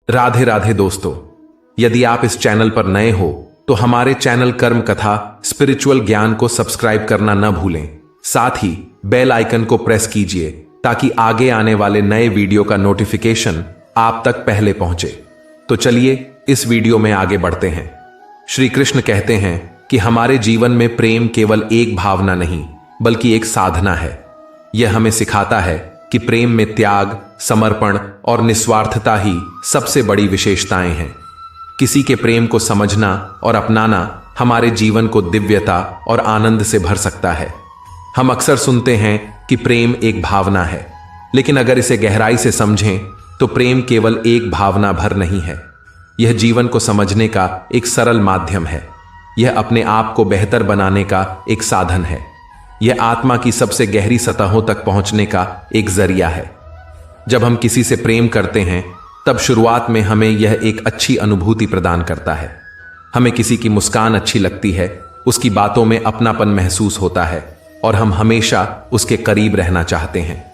राधे राधे दोस्तों, यदि आप इस चैनल पर नए हो तो हमारे चैनल कर्म कथा स्पिरिचुअल ज्ञान को सब्सक्राइब करना न भूलें। साथ ही बेल आइकन को प्रेस कीजिए ताकि आगे आने वाले नए वीडियो का नोटिफिकेशन आप तक पहले पहुंचे। तो चलिए इस वीडियो में आगे बढ़ते हैं। श्री कृष्ण कहते हैं कि हमारे जीवन में प्रेम केवल एक भावना नहीं बल्कि एक साधना है। यह हमें सिखाता है कि प्रेम में त्याग, समर्पण और निस्वार्थता ही सबसे बड़ी विशेषताएं हैं। किसी के प्रेम को समझना और अपनाना हमारे जीवन को दिव्यता और आनंद से भर सकता है। हम अक्सर सुनते हैं कि प्रेम एक भावना है, लेकिन अगर इसे गहराई से समझें तो प्रेम केवल एक भावना भर नहीं है। यह जीवन को समझने का एक सरल माध्यम है। यह अपने आप को बेहतर बनाने का एक साधन है। यह आत्मा की सबसे गहरी सतहों तक पहुंचने का एक जरिया है। जब हम किसी से प्रेम करते हैं तब शुरुआत में हमें यह एक अच्छी अनुभूति प्रदान करता है। हमें किसी की मुस्कान अच्छी लगती है, उसकी बातों में अपनापन महसूस होता है और हम हमेशा उसके करीब रहना चाहते हैं।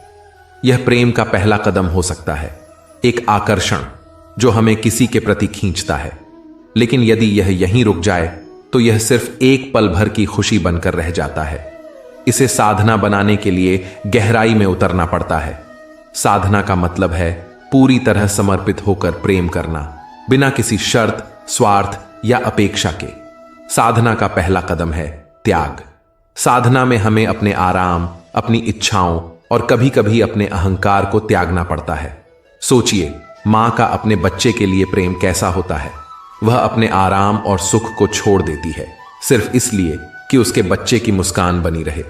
यह प्रेम का पहला कदम हो सकता है, एक आकर्षण जो हमें किसी के प्रति खींचता है। लेकिन यदि यह यहीं रुक जाए तो यह सिर्फ एक पल भर की खुशी बनकर रह जाता है। इसे साधना बनाने के लिए गहराई में उतरना पड़ता है। साधना का मतलब है पूरी तरह समर्पित होकर प्रेम करना, बिना किसी शर्त, स्वार्थ या अपेक्षा के। साधना का पहला कदम है त्याग। साधना में हमें अपने आराम, अपनी इच्छाओं और कभी कभी अपने अहंकार को त्यागना पड़ता है। सोचिए, मां का अपने बच्चे के लिए प्रेम कैसा होता है। वह अपने आराम और सुख को छोड़ देती है सिर्फ इसलिए कि उसके बच्चे की मुस्कान बनी रहे।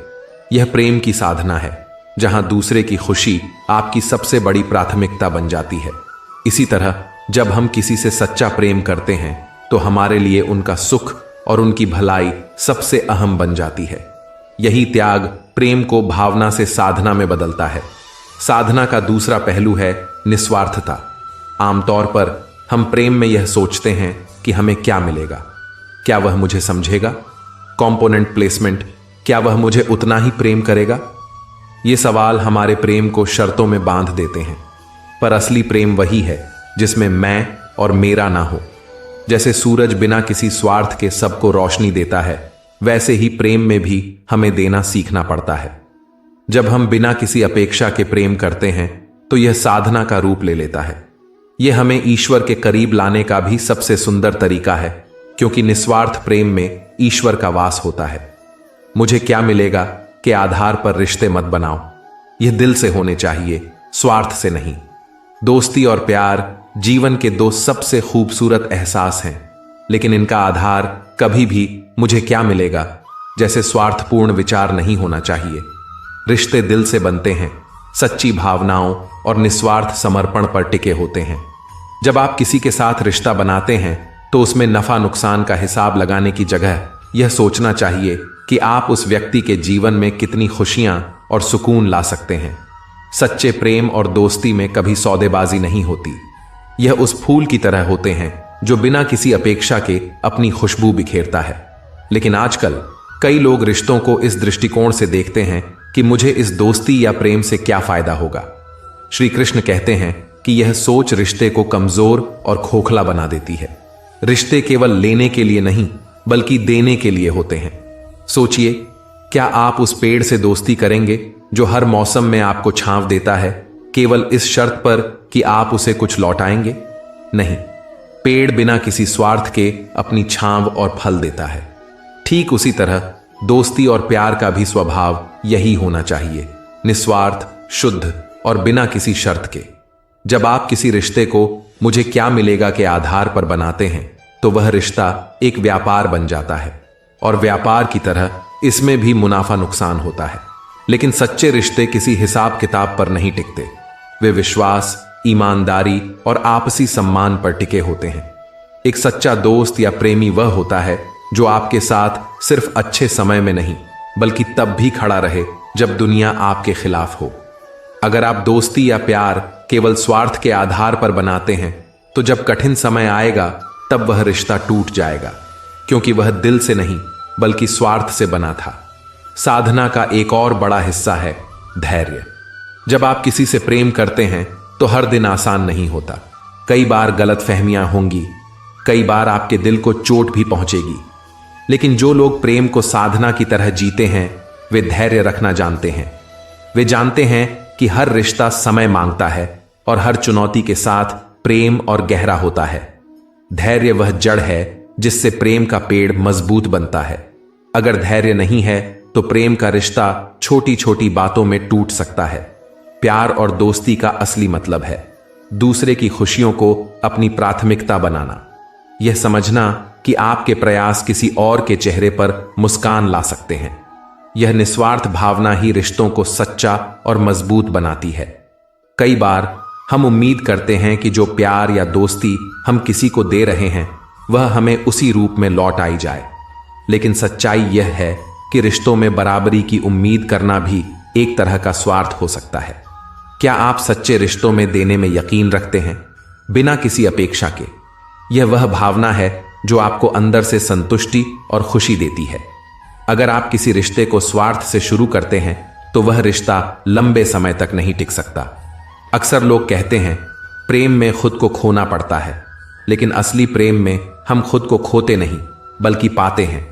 यह प्रेम की साधना है, जहां दूसरे की खुशी आपकी सबसे बड़ी प्राथमिकता बन जाती है। इसी तरह जब हम किसी से सच्चा प्रेम करते हैं तो हमारे लिए उनका सुख और उनकी भलाई सबसे अहम बन जाती है। यही त्याग प्रेम को भावना से साधना में बदलता है। साधना का दूसरा पहलू है निस्वार्थता। आमतौर पर हम प्रेम में यह सोचते हैं कि हमें क्या मिलेगा, क्या वह मुझे समझेगा, कंपोनेंट प्लेसमेंट, क्या वह मुझे उतना ही प्रेम करेगा। ये सवाल हमारे प्रेम को शर्तों में बांध देते हैं। पर असली प्रेम वही है जिसमें मैं और मेरा ना हो। जैसे सूरज बिना किसी स्वार्थ के सबको रोशनी देता है, वैसे ही प्रेम में भी हमें देना सीखना पड़ता है। जब हम बिना किसी अपेक्षा के प्रेम करते हैं तो यह साधना का रूप ले लेता है। यह हमें ईश्वर के करीब लाने का भी सबसे सुंदर तरीका है, क्योंकि निस्वार्थ प्रेम में ईश्वर का वास होता है। मुझे क्या मिलेगा के आधार पर रिश्ते मत बनाओ। यह दिल से होने चाहिए, स्वार्थ से नहीं। दोस्ती और प्यार जीवन के दो सबसे खूबसूरत एहसास हैं, लेकिन इनका आधार कभी भी मुझे क्या मिलेगा जैसे स्वार्थपूर्ण विचार नहीं होना चाहिए। रिश्ते दिल से बनते हैं, सच्ची भावनाओं और निस्वार्थ समर्पण पर टिके होते हैं। जब आप किसी के साथ रिश्ता बनाते हैं तो उसमें नफा नुकसान का हिसाब लगाने की जगह यह सोचना चाहिए कि आप उस व्यक्ति के जीवन में कितनी खुशियां और सुकून ला सकते हैं। सच्चे प्रेम और दोस्ती में कभी सौदेबाजी नहीं होती। यह उस फूल की तरह होते हैं जो बिना किसी अपेक्षा के अपनी खुशबू बिखेरता है। लेकिन आजकल कई लोग रिश्तों को इस दृष्टिकोण से देखते हैं कि मुझे इस दोस्ती या प्रेम से क्या फायदा होगा। श्री कृष्ण कहते हैं कि यह सोच रिश्ते को कमजोर और खोखला बना देती है। रिश्ते केवल लेने के लिए नहीं बल्कि देने के लिए होते हैं। सोचिए, क्या आप उस पेड़ से दोस्ती करेंगे जो हर मौसम में आपको छांव देता है, केवल इस शर्त पर कि आप उसे कुछ लौटाएंगे? नहीं, पेड़ बिना किसी स्वार्थ के अपनी छांव और फल देता है। ठीक उसी तरह दोस्ती और प्यार का भी स्वभाव यही होना चाहिए, निस्वार्थ, शुद्ध और बिना किसी शर्त के। जब आप किसी रिश्ते को मुझे क्या मिलेगा के आधार पर बनाते हैं तो वह रिश्ता एक व्यापार बन जाता है, और व्यापार की तरह इसमें भी मुनाफा नुकसान होता है। लेकिन सच्चे रिश्ते किसी हिसाब किताब पर नहीं टिकते। वे विश्वास, ईमानदारी और आपसी सम्मान पर टिके होते हैं। एक सच्चा दोस्त या प्रेमी वह होता है जो आपके साथ सिर्फ अच्छे समय में नहीं बल्कि तब भी खड़ा रहे जब दुनिया आपके खिलाफ हो। अगर आप दोस्ती या प्यार केवल स्वार्थ के आधार पर बनाते हैं तो जब कठिन समय आएगा तब वह रिश्ता टूट जाएगा, क्योंकि वह दिल से नहीं बल्कि स्वार्थ से बना था। साधना का एक और बड़ा हिस्सा है धैर्य। जब आप किसी से प्रेम करते हैं तो हर दिन आसान नहीं होता। कई बार गलतफहमियां होंगी, कई बार आपके दिल को चोट भी पहुंचेगी, लेकिन जो लोग प्रेम को साधना की तरह जीते हैं वे धैर्य रखना जानते हैं। वे जानते हैं कि हर रिश्ता समय मांगता है और हर चुनौती के साथ प्रेम और गहरा होता है। धैर्य वह जड़ है जिससे प्रेम का पेड़ मजबूत बनता है। अगर धैर्य नहीं है तो प्रेम का रिश्ता छोटी छोटी बातों में टूट सकता है। प्यार और दोस्ती का असली मतलब है दूसरे की खुशियों को अपनी प्राथमिकता बनाना, यह समझना कि आपके प्रयास किसी और के चेहरे पर मुस्कान ला सकते हैं। यह निस्वार्थ भावना ही रिश्तों को सच्चा और मजबूत बनाती है। कई बार हम उम्मीद करते हैं कि जो प्यार या दोस्ती हम किसी को दे रहे हैं वह हमें उसी रूप में लौट आई जाए, लेकिन सच्चाई यह है कि रिश्तों में बराबरी की उम्मीद करना भी एक तरह का स्वार्थ हो सकता है। क्या आप सच्चे रिश्तों में देने में यकीन रखते हैं बिना किसी अपेक्षा के? यह वह भावना है जो आपको अंदर से संतुष्टि और खुशी देती है। अगर आप किसी रिश्ते को स्वार्थ से शुरू करते हैं तो वह रिश्ता लंबे समय तक नहीं टिक सकता। अक्सर लोग कहते हैं प्रेम में खुद को खोना पड़ता है, लेकिन असली प्रेम में हम खुद को खोते नहीं बल्कि पाते हैं।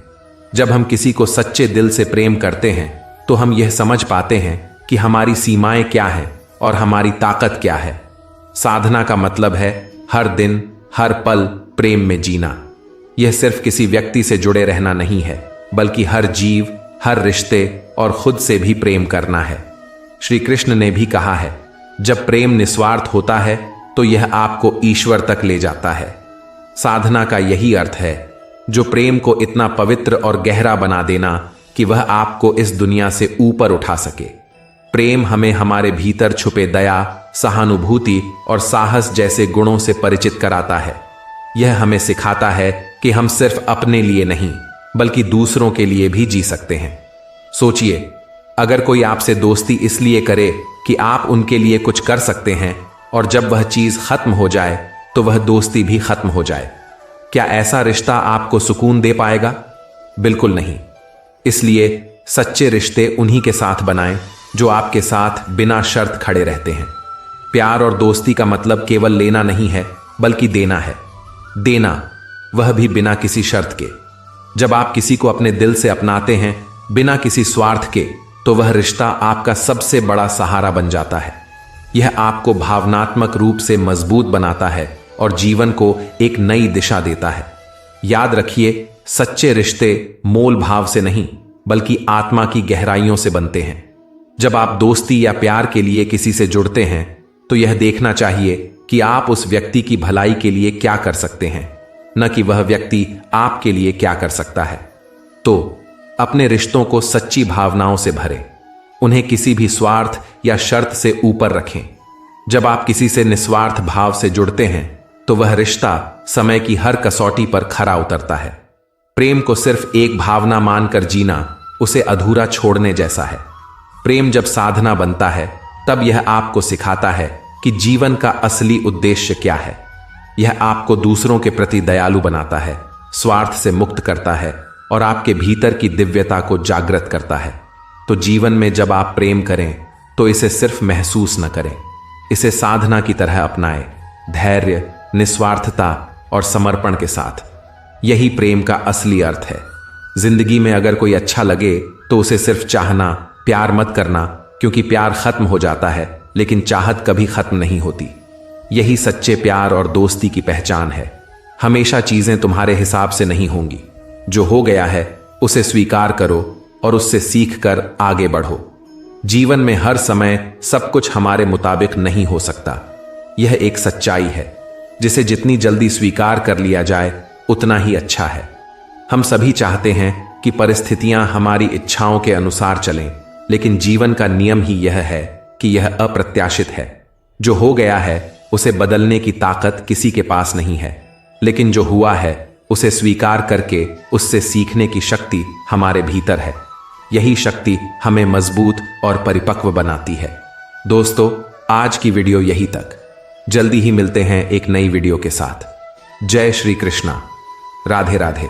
जब हम किसी को सच्चे दिल से प्रेम करते हैं तो हम यह समझ पाते हैं कि हमारी सीमाएं क्या हैं और हमारी ताकत क्या है। साधना का मतलब है हर दिन हर पल प्रेम में जीना। यह सिर्फ किसी व्यक्ति से जुड़े रहना नहीं है, बल्कि हर जीव, हर रिश्ते और खुद से भी प्रेम करना है। श्री कृष्ण ने भी कहा है, जब प्रेम निस्वार्थ होता है तो यह आपको ईश्वर तक ले जाता है। साधना का यही अर्थ है, जो प्रेम को इतना पवित्र और गहरा बना देना कि वह आपको इस दुनिया से ऊपर उठा सके। प्रेम हमें हमारे भीतर छुपे दया, सहानुभूति और साहस जैसे गुणों से परिचित कराता है। यह हमें सिखाता है कि हम सिर्फ अपने लिए नहीं बल्कि दूसरों के लिए भी जी सकते हैं। सोचिए, अगर कोई आपसे दोस्ती इसलिए करे कि आप उनके लिए कुछ कर सकते हैं और जब वह चीज खत्म हो जाए तो वह दोस्ती भी खत्म हो जाए, क्या ऐसा रिश्ता आपको सुकून दे पाएगा? बिल्कुल नहीं। इसलिए सच्चे रिश्ते उन्हीं के साथ बनाएं जो आपके साथ बिना शर्त खड़े रहते हैं। प्यार और दोस्ती का मतलब केवल लेना नहीं है बल्कि देना है। देना, वह भी बिना किसी शर्त के। जब आप किसी को अपने दिल से अपनाते हैं बिना किसी स्वार्थ के, तो वह रिश्ता आपका सबसे बड़ा सहारा बन जाता है। यह आपको भावनात्मक रूप से मजबूत बनाता है और जीवन को एक नई दिशा देता है। याद रखिए, सच्चे रिश्ते मोल भाव से नहीं बल्कि आत्मा की गहराइयों से बनते हैं। जब आप दोस्ती या प्यार के लिए किसी से जुड़ते हैं तो यह देखना चाहिए कि आप उस व्यक्ति की भलाई के लिए क्या कर सकते हैं, न कि वह व्यक्ति आपके लिए क्या कर सकता है। तो अपने रिश्तों को सच्ची भावनाओं से भरें, उन्हें किसी भी स्वार्थ या शर्त से ऊपर रखें। जब आप किसी से निस्वार्थ भाव से जुड़ते हैं तो वह रिश्ता समय की हर कसौटी पर खरा उतरता है। प्रेम को सिर्फ एक भावना मानकर जीना उसे अधूरा छोड़ने जैसा है। प्रेम जब साधना बनता है तब यह आपको सिखाता है कि जीवन का असली उद्देश्य क्या है। यह आपको दूसरों के प्रति दयालु बनाता है, स्वार्थ से मुक्त करता है और आपके भीतर की दिव्यता को जागृत करता है। तो जीवन में जब आप प्रेम करें तो इसे सिर्फ महसूस न करें, इसे साधना की तरह अपनाएं, धैर्य, निस्वार्थता और समर्पण के साथ। यही प्रेम का असली अर्थ है। जिंदगी में अगर कोई अच्छा लगे तो उसे सिर्फ चाहना, प्यार मत करना, क्योंकि प्यार खत्म हो जाता है लेकिन चाहत कभी खत्म नहीं होती। यही सच्चे प्यार और दोस्ती की पहचान है। हमेशा चीजें तुम्हारे हिसाब से नहीं होंगी। जो हो गया है उसे स्वीकार करो और उससे सीख कर आगे बढ़ो। जीवन में हर समय सब कुछ हमारे मुताबिक नहीं हो सकता। यह एक सच्चाई है जिसे जितनी जल्दी स्वीकार कर लिया जाए उतना ही अच्छा है। हम सभी चाहते हैं कि परिस्थितियां हमारी इच्छाओं के अनुसार चलें, लेकिन जीवन का नियम ही यह है कि यह अप्रत्याशित है। जो हो गया है उसे बदलने की ताकत किसी के पास नहीं है, लेकिन जो हुआ है उसे स्वीकार करके उससे सीखने की शक्ति हमारे भीतर है। यही शक्ति हमें मजबूत और परिपक्व बनाती है। दोस्तों, आज की वीडियो यही तक। जल्दी ही मिलते हैं एक नई वीडियो के साथ। जय श्री कृष्णा। राधे राधे।